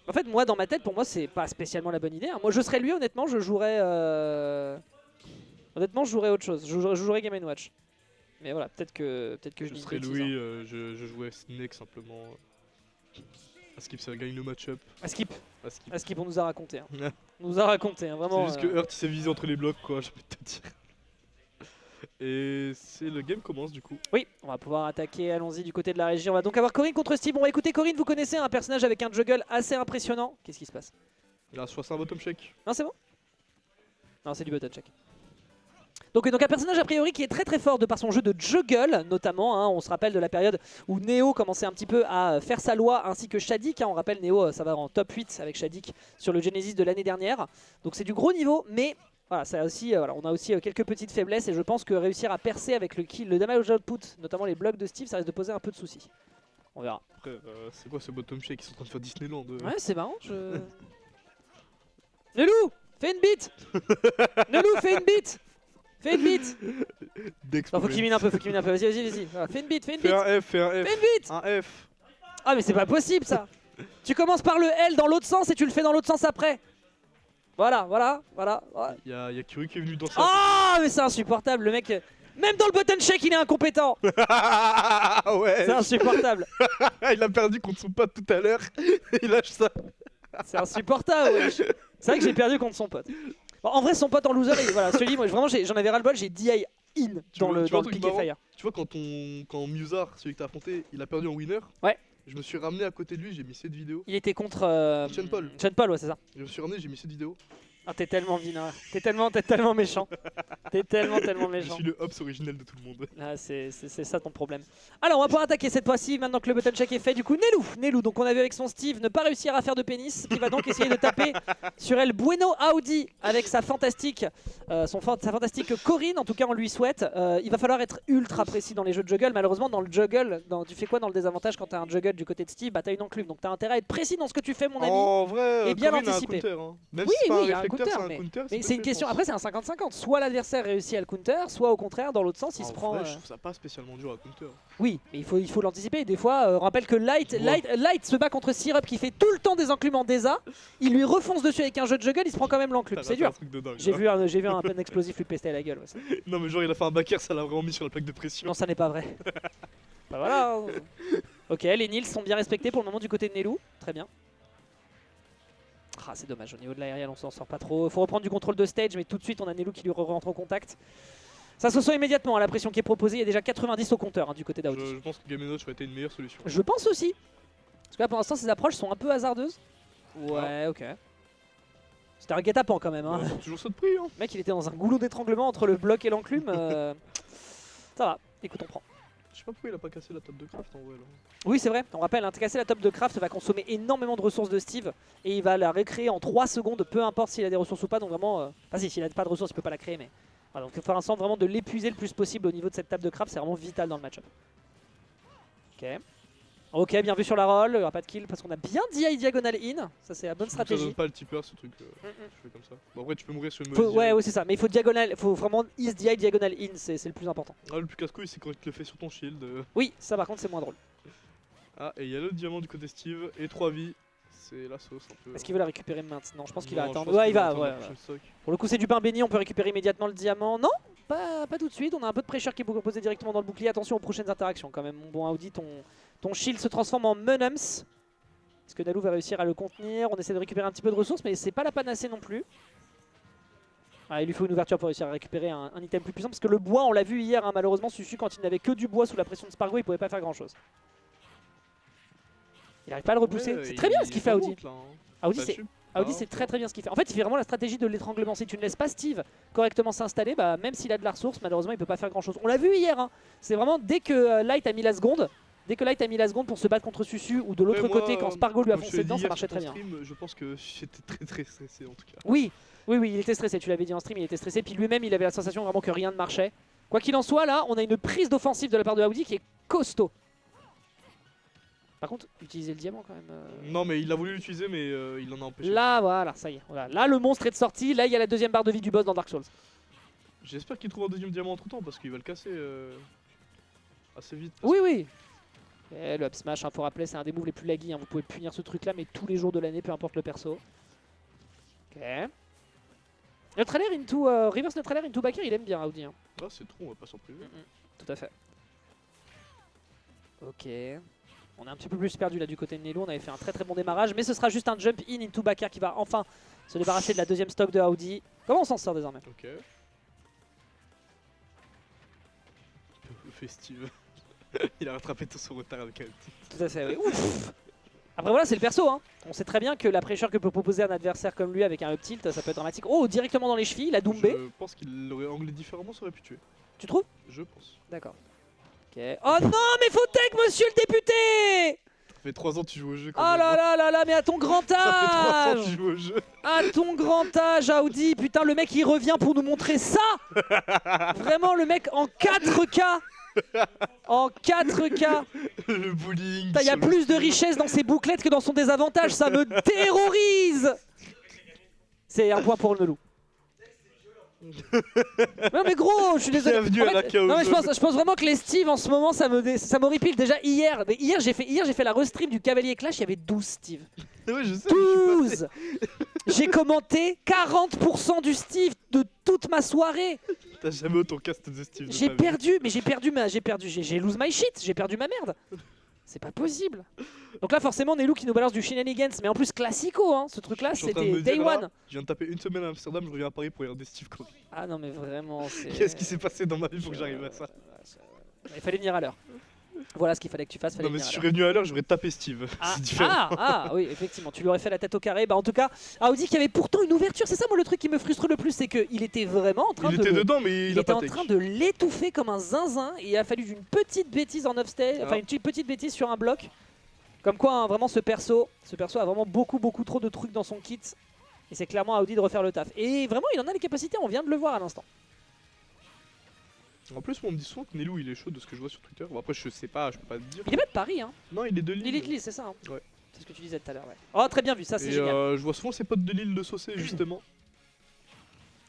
En fait, moi, dans ma tête, pour moi, c'est pas spécialement la bonne idée. Hein. Moi, je serais lui, honnêtement, je jouerais... Honnêtement, je jouerais autre chose. Je jouerais Game & Watch. Mais voilà, peut-être que je Je dis une serais bêtise, Louis, hein. je jouais Snake simplement. Skip, ça gagne le match-up. À Skip. Skip. À Skip, on nous a raconté. Hein. On nous a raconté, hein, C'est vraiment. juste que Hurt il s'est visé entre les blocs, quoi, j'ai envie de te dire. Et c'est le game commence du coup. Oui, on va pouvoir attaquer, allons-y du côté de la régie. On va donc avoir Corinne contre Steve. Bon, bah, écoutez, Corinne, vous connaissez un personnage avec un juggle assez impressionnant. Qu'est-ce qui se passe? Il a 60 bottom check. Non, c'est bon? Non, c'est du button check. Donc un personnage a priori qui est très fort de par son jeu de juggle notamment. Hein. On se rappelle de la période où Neo commençait un petit peu à faire sa loi ainsi que Shaddiq. Hein. On rappelle Neo, ça va en top 8 avec Shaddiq sur le Genesis de l'année dernière. Donc c'est du gros niveau, mais voilà, ça aussi, voilà, on a aussi quelques petites faiblesses et je pense que réussir à percer avec le kill, le damage output, notamment les blocs de Steve, ça risque de poser un peu de soucis. On verra. Après, c'est quoi ce bottom check? Ils sont en train de faire Disneyland. Ouais, c'est marrant. Nelou, fais une bite. Nelou, fais une bite. Fais une bite. Non, faut qu'il mine un peu, vas-y. Voilà, fais une bite, Fais un F, fais un F. Fais une bite. Un F. Ah mais c'est pas possible ça. Tu commences par le L dans l'autre sens et tu le fais dans l'autre sens après. Voilà. Il y a Kiri qui est venu dans ça. Ah mais c'est insupportable, le mec, même dans le button check il est incompétent. Ouais. C'est insupportable. Il a perdu contre son pote tout à l'heure. Il lâche ça. C'est insupportable, wesh. C'est vrai que j'ai perdu contre son pote. Bon, en vrai son pote en loser, voilà, je te dis, moi vraiment j'en avais ras le bol, j'ai DI in dans le pick et fire. Tu vois quand Musar, celui que t'as affronté, il a perdu en winner. Ouais. Je me suis ramené à côté de lui, j'ai mis cette vidéo. Il était contre Sean Paul. Sean Paul, ouais c'est ça. Je me suis ramené, j'ai mis cette vidéo. Ah t'es tellement vilain, t'es tellement méchant. T'es tellement Je méchant. suis le Hobbs originel de tout le monde. Ah, c'est ça ton problème. Alors on va pouvoir attaquer cette fois-ci maintenant que le button check est fait. Du coup Nelou, donc on a vu avec son Steve ne pas réussir à faire de pénis, qui va donc essayer de taper sur El Bueno Audi avec sa fantastique Corinne, en tout cas on lui souhaite. Il va falloir être ultra précis dans les jeux de juggle. Malheureusement dans le juggle, tu fais quoi dans le désavantage quand t'as un juggle du côté de Steve? Bah t'as une enclume, donc t'as intérêt à être précis dans ce que tu fais mon ami. En vrai, et bien Corinne l'anticiper. a un counter, hein. Même Oui, si c'est pas il y a un un réflecteur, c'est counter, un counter. mais c'est une question, après c'est un 50-50, soit l'adversaire réussit à le counter, soit au contraire dans l'autre sens il se prend... Vrai, je trouve ça pas spécialement dur à counter. Oui, mais il faut l'anticiper. Des fois, on rappelle que Light se bat contre Syrup qui fait tout le temps des enclumes en Deza. Il lui refonce dessus avec un jeu de juggle, il se prend quand même l'enclume. C'est dur. J'ai vu un pen explosif lui pester à la gueule. Ouais, non mais genre il a fait un backer, ça l'a vraiment mis sur la plaque de pression. non, ça n'est pas vrai. Bah voilà. Hein. Ok, les Nils sont bien respectés pour le moment du côté de Nelou. Très bien. Ah, c'est dommage, au niveau de l'aériel on s'en sort pas trop. Faut reprendre du contrôle de stage, mais tout de suite on a Nelou qui lui rentre en contact. Ça se sent immédiatement à la pression qui est proposée, il y a déjà 90 au compteur hein, du côté d'Audi. Je pense que Game & Watch aurait été une meilleure solution. Je pense aussi. Parce que là pour l'instant ces approches sont un peu hasardeuses. Ouais, ok. C'était un guet-apens quand même. Hein. Ouais, toujours ça de prix. Hein. Le mec il était dans un goulot d'étranglement entre le bloc et l'enclume. Ça va, écoute on prend. Je sais pas pourquoi il a pas cassé la top de craft en vrai là. Oui c'est vrai, on rappelle, hein, casser la top de craft va consommer énormément de ressources de Steve. Et il va la recréer en 3 secondes, peu importe s'il a des ressources ou pas. Donc vraiment, enfin si, s'il a pas de ressources il peut pas la créer. Mais voilà, donc il faut faire un sens vraiment de l'épuiser le plus possible au niveau de cette table de craft. C'est vraiment vital dans le match-up. Ok. Ok, bien vu sur la roll, il n'y aura pas de kill parce qu'on a bien DI diagonal in, ça c'est la bonne Ça stratégie. donne pas le tipper ce truc, je fais comme ça. Bon après tu peux mourir sur une Faut, mauvaise ouais, DI. c'est ça, mais il faut diagonal, faut vraiment is DI diagonal in, c'est le plus important. Ah le plus casse-couille c'est quand il te le fait sur ton shield. Oui, ça par contre c'est moins drôle. Ah et il y a le diamant du côté Steve et 3 vies, c'est la sauce un peu. Est-ce qu'il veut la récupérer maintenant? Je pense qu'il va Non, je attendre. pense Ouais, il qu'il va va, attendre ouais, la ouais. prochaine stock. Pour le coup c'est du pain béni, on peut récupérer immédiatement le diamant. Non, pas tout de suite, on a un peu de pressure qui est proposé directement dans le bouclier. Attention aux prochaines interactions quand même, mon bon Audi, ton shield se transforme en Menums. Est-ce que Nalou va réussir à le contenir? On essaie de récupérer un petit peu de ressources, mais c'est pas la panacée non plus. Ah, il lui faut une ouverture pour réussir à récupérer un item plus puissant, parce que le bois, on l'a vu hier, hein, malheureusement, Susu, quand il n'avait que du bois sous la pression de Spargo, il pouvait pas faire grand chose. Il n'arrive pas à le repousser. Ouais, c'est très bien ce qu'il fait, Audi. Là, hein. Audi, c'est très bien ce qu'il fait. En fait, il fait vraiment la stratégie de l'étranglement. Si tu ne laisses pas Steve correctement s'installer, bah, même s'il a de la ressource, malheureusement, il peut pas faire grand chose. On l'a vu hier, hein. C'est vraiment dès que Light a mis la seconde. Dès que Light a mis la seconde pour se battre contre Susu ou de l'autre côté quand Spargo lui a foncé dedans, ça marchait très bien. Je pense que j'étais très stressé en tout cas. Oui, il était stressé, tu l'avais dit en stream, il était stressé. Puis lui-même, il avait la sensation vraiment que rien ne marchait. Quoi qu'il en soit, là, on a une prise d'offensive de la part de Audi qui est costaud. Par contre, utiliser le diamant quand même. Non, mais il a voulu l'utiliser, mais il en a empêché. Là, voilà, ça y est. Voilà. Là, le monstre est de sortie. Là, il y a la deuxième barre de vie du boss dans Dark Souls. J'espère qu'il trouve un deuxième diamant entre temps parce qu'il va le casser assez vite. Oui. Le up smash, faut rappeler, c'est un des moves les plus laggy. Vous pouvez punir ce truc là, mais tous les jours de l'année, peu importe le perso. Ok. Neutralair into reverse neutralair into backer, il aime bien Audi. Ah, c'est trop, on va pas s'en priver. Tout à fait. Ok. On est un petit peu plus perdu là du côté de Nelo. On avait fait un très très bon démarrage, mais ce sera juste un jump in into backer qui va enfin se débarrasser de la deuxième stock de Audi. Comment on s'en sort désormais? Ok. Festive. Il a rattrapé tout son retard avec un petit. Tout à fait, oui. Ouf. Après voilà, c'est le perso. On sait très bien que la pressure que peut proposer un adversaire comme lui avec un up tilt, ça peut être dramatique. Oh, directement dans les chevilles, la Doumbé. Je pense qu'il l'aurait anglé différemment, ça aurait pu tuer. Tu trouves? Je pense. D'accord. Ok. Oh non, mais faut tech, monsieur le député! Ça fait 3 ans que tu joues au jeu. Oh là là là là, mais à ton grand Ça fait 3 ans que âge! tu joues au jeu. À ton grand âge, Audi! Putain, le mec il revient pour nous montrer ça! Vraiment, le mec en 4K! En 4K! Le bullying. Il y a plus de richesse dans ses bouclettes que dans son désavantage, ça me terrorise! C'est un point pour le Nelou. Non mais gros, je suis désolé. Bienvenue En à la fait, chaos non mais zone. je pense vraiment que les Steve en ce moment ça m'horripile. Déjà hier j'ai fait la restream du Cavalier Clash, il y avait 12 Steve. Ouais, je sais, mais je suis 12. J'ai commenté 40% du Steve de toute ma soirée. T'as jamais autant cast de Steve. J'ai perdu, mais j'ai lose my shit, j'ai perdu ma merde. C'est pas possible. Donc là forcément Nelou qui nous balance du shenanigans, mais en plus classico ce truc là c'était day one. Je viens de taper une semaine à Amsterdam, je reviens à Paris pour regarder Steve Curry. Ah non mais vraiment c'est... Qu'est-ce qui s'est passé dans ma vie pour que j'arrive à ça? Il fallait venir à l'heure. Voilà ce qu'il fallait que tu fasses. Non mais si je suis revenu à l'heure, j'aurais tapé Steve. C'est différent. Oui, effectivement, tu lui aurais fait la tête au carré. Bah en tout cas, Audi qui avait pourtant une ouverture, c'est ça moi le truc qui me frustre le plus, c'est qu'il était vraiment en train Il était dedans mais il a était pas en tech. train de l'étouffer comme un zinzin et il a fallu d'une petite bêtise en offstage, enfin une petite bêtise sur un bloc. Comme quoi vraiment ce perso a vraiment beaucoup trop de trucs dans son kit et c'est clairement à Audi de refaire le taf. Et vraiment il en a les capacités, on vient de le voir à l'instant. En plus, moi, on me dit souvent que Nelou il est chaud de ce que je vois sur Twitter. Bon, après, je sais pas, je peux pas te dire. Il est pas de Paris Non, il est de Lille. L'Elite Lille, c'est ça Ouais. C'est ce que tu disais tout à l'heure, ouais. Oh très bien vu, ça c'est génial. Je vois souvent ses potes de Lille de saucer justement.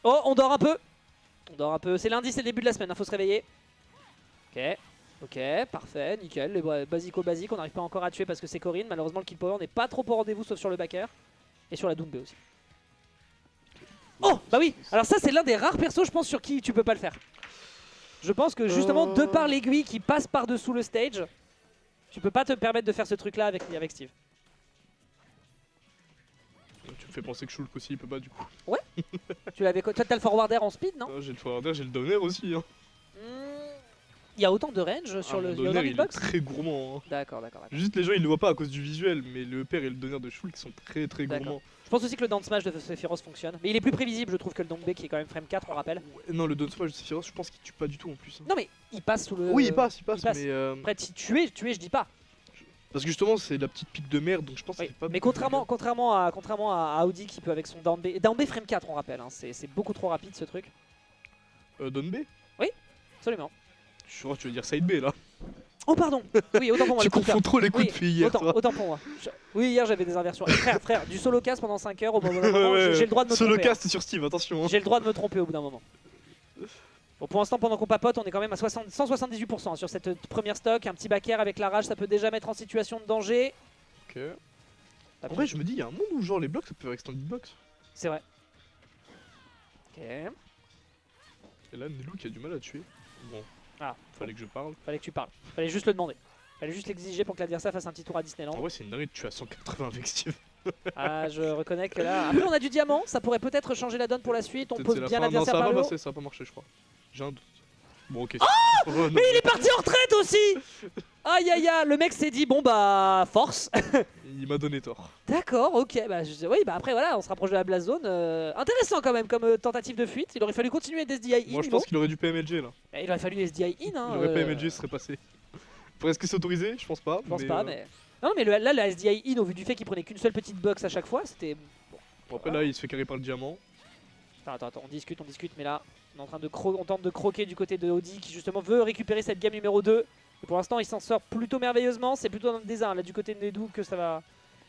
Oh, on dort un peu. C'est lundi, c'est le début de la semaine, faut se réveiller. Ok, parfait, nickel. Les basiques, on n'arrive pas encore à tuer parce que c'est Corinne. Malheureusement, le kill power n'est pas trop au rendez-vous, sauf sur le backer. Et sur la Doumbé aussi. Oh, bah oui. Alors ça, c'est l'un des rares persos, je pense, sur qui tu peux pas le faire. Je pense que justement, de par l'aiguille qui passe par-dessous le stage, tu peux pas te permettre de faire ce truc-là avec Steve. Tu me fais penser que Shulk aussi il peut pas du coup. Tu l'avais quoi? Toi, t'as le forward air en speed, non? J'ai le forwarder, j'ai le downer aussi. Hein. Il y a autant de range sur le downer, il est hitbox? très gourmand. Hein. D'accord. Juste les gens ils le voient pas à cause du visuel, mais le père et le downer de Shulk sont très gourmands. Je pense aussi que le down smash de Sephiroth fonctionne. Mais il est plus prévisible, je trouve, que le Donkey qui est quand même frame 4, on rappelle. Ouais, non, le down smash de Sephiroth, je pense qu'il tue pas du tout en plus. Hein. Non, mais il passe sous le. Oui, il passe, mais. Après, si tuer, je dis pas. Parce que justement, c'est la petite pique de merde, donc je pense Oui. qu'il est pas. Mais contrairement à Audi qui peut avec son down B. Down B frame 4, on rappelle. C'est beaucoup trop rapide ce truc. Down B? Absolument. Je suis sûr que tu veux dire side B là. Oh, pardon. Oui, autant pour moi. Tu le coup de confonds cœur. trop les coups Oui, de pied hier. toi. autant pour moi. Oui, hier j'avais des inversions. Et frère, du solo cast pendant 5 heures, au bout d'un moment, j'ai le droit de me Solo tromper. cast sur Steve, attention. Hein. J'ai le droit de me tromper au bout d'un moment. Bon, pour l'instant, pendant qu'on papote, on est quand même à 178% sur cette première stock. Un petit backer avec la rage, ça peut déjà mettre en situation de danger. Ok. En vrai, je me dis, il y a un monde où genre les blocs ça peut rester en hitbox. C'est vrai. Ok. Et là, Nelou qui a du mal à tuer. Bon. Fallait que je parle. Fallait que tu parles. Fallait juste le demander. Fallait juste l'exiger pour que l'adversaire fasse un petit tour à Disneyland. En vrai, c'est une dinguerie de tuer à 180 avec Steve. Ah, je reconnais que là. Après, on a du diamant, ça pourrait peut-être changer la donne pour la suite. On Peut-être pose c'est la bien fin. Non, l'adversaire ça par va le haut. passer, ça va pas marcher, je crois. J'ai un doute. Bon, ok. Oh non. Mais il est parti en retraite aussi. Aïe aïe aïe, le mec s'est dit bon bah force. Il m'a donné tort. D'accord, ok. Oui, après voilà, on se rapproche de la blast zone. Intéressant quand même comme tentative de fuite. Il aurait fallu continuer d'SDI in. Moi, je pense qu'il aurait dû PMLG là. Il aurait fallu SDI in. Il aurait PMLG, ce serait passé. Est-ce que c'est autorisé? Je pense pas. Je pense pas, mais. Non, mais là, la SDI in, au vu du fait qu'il prenait qu'une seule petite box à chaque fois, c'était. Bon, après là, il se fait carrer par le diamant. Attends, on discute, mais là, on est en train de on tente de croquer du côté de Audi qui justement veut récupérer cette game numéro 2. Et pour l'instant, il s'en sort plutôt merveilleusement. C'est plutôt dans le désert là du côté de Nedou que ça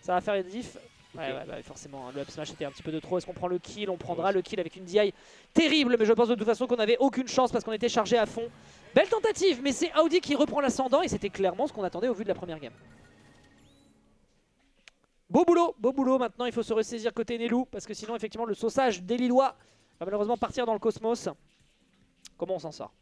va faire les diffs. Ouais, forcément, hein, le up smash était un petit peu de trop. Est-ce qu'on prend le kill? On prendra le kill avec une DI terrible, mais je pense de toute façon qu'on n'avait aucune chance parce qu'on était chargé à fond. Belle tentative, mais c'est Audi qui reprend l'ascendant et c'était clairement ce qu'on attendait au vu de la première game. Beau boulot maintenant, il faut se ressaisir côté Nelou parce que sinon effectivement le sauçage des Lillois va malheureusement partir dans le cosmos. Comment on s'en sort?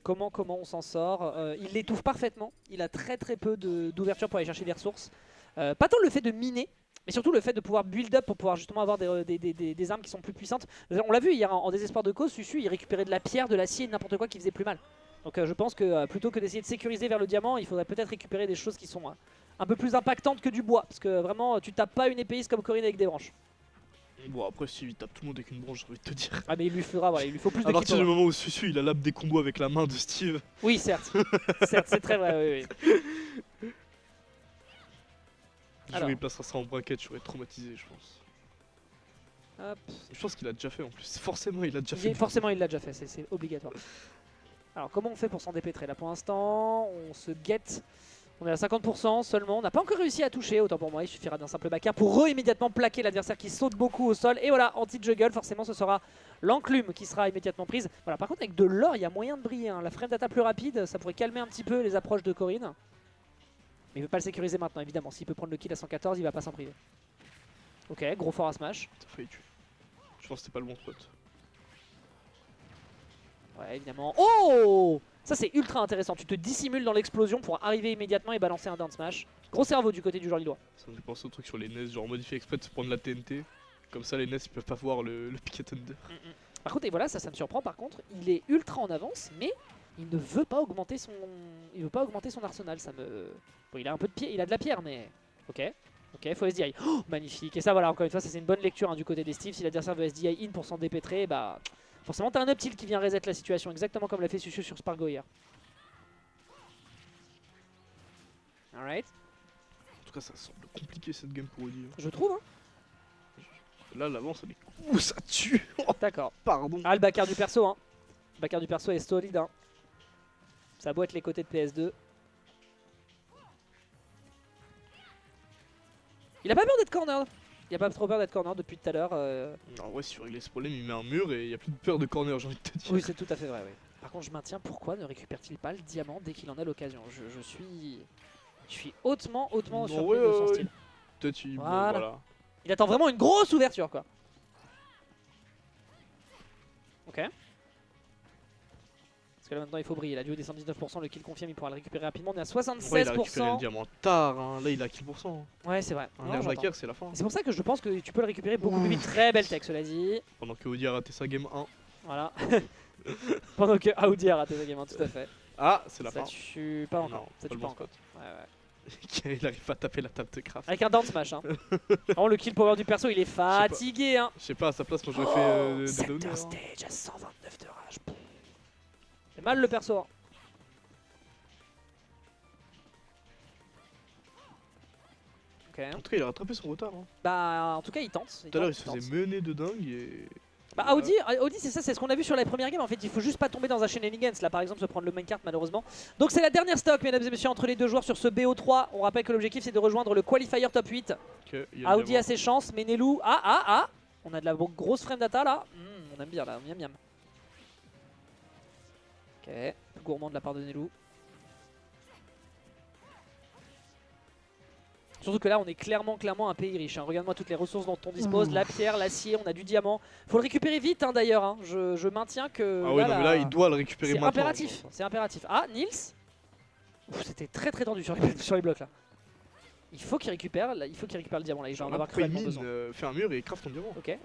Comment on s'en sort? Il l'étouffe parfaitement, il a très peu d'ouverture pour aller chercher des ressources. Pas tant le fait de miner, mais surtout le fait de pouvoir build up pour pouvoir justement avoir des armes qui sont plus puissantes. On l'a vu hier en désespoir de cause, Susu il récupérait de la pierre, de l'acier, n'importe quoi qui faisait plus mal. Donc je pense que plutôt que d'essayer de sécuriser vers le diamant, il faudrait peut-être récupérer des choses qui sont un peu plus impactantes que du bois. Parce que vraiment tu tapes pas une épéiste comme Corine avec des branches. Bon après si il tape tout le monde avec une branche, j'ai envie de te dire. Ah mais il lui fera, voilà, il lui faut plus de À partir kit, du moment où Susu il a lap des combos avec la main de Steve. Oui certes, c'est très vrai, oui. Le jour où il placera ça en braquette, j'aurais traumatisé je pense. Hop. Je pense qu'il a déjà fait en plus, forcément il a déjà fait. Forcément il l'a déjà fait, c'est obligatoire. Alors comment on fait pour s'en dépêtrer là pour l'instant? On se guette, on est à 50% seulement, on n'a pas encore réussi à toucher, autant pour moi il suffira d'un simple backer pour immédiatement plaquer l'adversaire qui saute beaucoup au sol. Et voilà, anti-juggle, forcément ce sera l'enclume qui sera immédiatement prise. Voilà, par contre avec de l'or il y a moyen de briller, hein. La frame data plus rapide, ça pourrait calmer un petit peu les approches de Corine. Mais il veut pas le sécuriser maintenant évidemment, s'il peut prendre le kill à 114 il va pas s'en priver. Ok, gros fort à smash. T'as failli tuer. Je pense que c'était pas le bon spot. Ouais évidemment. Oh, ça c'est ultra intéressant, tu te dissimules dans l'explosion pour arriver immédiatement et balancer un down smash. Gros cerveau du côté du joueur lillois. Ça me fait penser au truc sur les NES, genre modifier exprès de se prendre la TNT. Comme ça les NES ils peuvent pas voir le Picket Thunder. Par contre, et voilà, ça me surprend par contre, il est ultra en avance, mais il ne veut pas augmenter son, arsenal. Ça me, bon, il a un peu de pierre, il a de la pierre, mais ok, faut SDI. Oh, magnifique. Et ça, voilà, encore une fois, ça c'est une bonne lecture hein, du côté des Steve. Si l'adversaire veut SDI in pour s'en dépêtrer, bah forcément t'as un up tilt qui vient reset la situation, exactement comme l'a fait Susu sur Spargo hier. Alright. En tout cas, ça semble compliqué cette game pour Audi. Je trouve, hein. Là, l'avance, elle est. Ouh, ça tue. D'accord. Pardon. Ah, le backer du perso, hein. Le backer du perso est solide, hein. Ça a beau être les côtés de PS2. Il a pas peur d'être corner. Il a pas trop peur d'être corner depuis tout à l'heure. En vrai, si tu règles ce problème, il met un mur et il y a plus de peur de corner, j'ai envie de te dire. Oui, c'est tout à fait vrai, oui. Par contre, je maintiens, pourquoi ne récupère-t-il pas le diamant dès qu'il en a l'occasion? Je suis hautement surpris de son style. Peut-être il. Voilà. Bon, voilà. Il attend vraiment une grosse ouverture, quoi. Ok. Parce que là maintenant il faut briller, il a dû descendre 19%, le kill confirme, il pourra le récupérer rapidement, on est à 76%. Ouais, il a récupéré le diamant tard, hein. Là il a kill %. Ouais c'est vrai. Un air backer c'est la fin. C'est pour ça que je pense que tu peux le récupérer beaucoup plus vite, très belle tech cela dit. Pendant que Audi a raté sa game 1. Voilà. Pendant que Audi a raté sa game 1, tout à fait. Ah c'est la fin. Ça tue pas encore, Non, ça pas tue le pas bon encore. spot. Ouais. Il arrive pas à taper la table de craft. Avec un down smash hein. Vraiment le kill power du perso il est fatigué hein. Je sais pas, à sa place moi j'aurais fait des Center downer. stage à 129 de rage. C'est mal le perso hein. En tout cas il a rattrapé son retard. Hein. Bah en tout cas il tente. Tout à l'heure il se faisait mener de dingue et... Bah Audi c'est ça, c'est ce qu'on a vu sur la première game en fait, il faut juste pas tomber dans un shenanigans là par exemple se prendre le main cart malheureusement. Donc c'est la dernière stock mesdames et messieurs entre les deux joueurs sur ce BO3, on rappelle que l'objectif c'est de rejoindre le qualifier top 8. Audi a ses chances mais Nelou, on a de la grosse frame data là, on aime bien là, miam miam. Ok, gourmand de la part de Nelou. Surtout que là on est clairement un pays riche, hein. Regarde-moi toutes les ressources dont on dispose, la pierre, l'acier, on a du diamant. Faut le récupérer vite hein, d'ailleurs, hein. Je maintiens que... Ah ouais non mais là il doit le récupérer maintenant. C'est impératif. Ah Nils, c'était très tendu sur les blocs là. Il faut qu'il récupère, là, il faut qu'il récupère le diamant là, il va en avoir cruellement besoin. Fais un mur et craft ton diamant. Ok.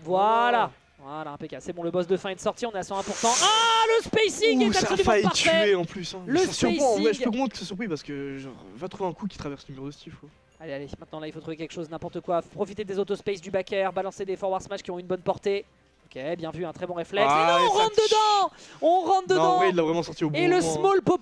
Voilà. Voilà, impeccable. C'est bon, le boss de fin est sorti, on est à 101%. Ah, le spacing est absolument parfait. Ça a failli tuer en plus. Hein. Le spacing. En vrai, je peux comprendre que c'est surpris parce que genre, va trouver un coup qui traverse le mur de Steve. Quoi. Allez, maintenant là, il faut trouver quelque chose, n'importe quoi. Profiter des autospace du backer, balancer des forward smash qui ont une bonne portée. Ok, bien vu, un très bon réflexe. Et non, on rentre dedans. On rentre dedans. Non, en vrai, il l'a vraiment sorti au bon moment. Et le small pop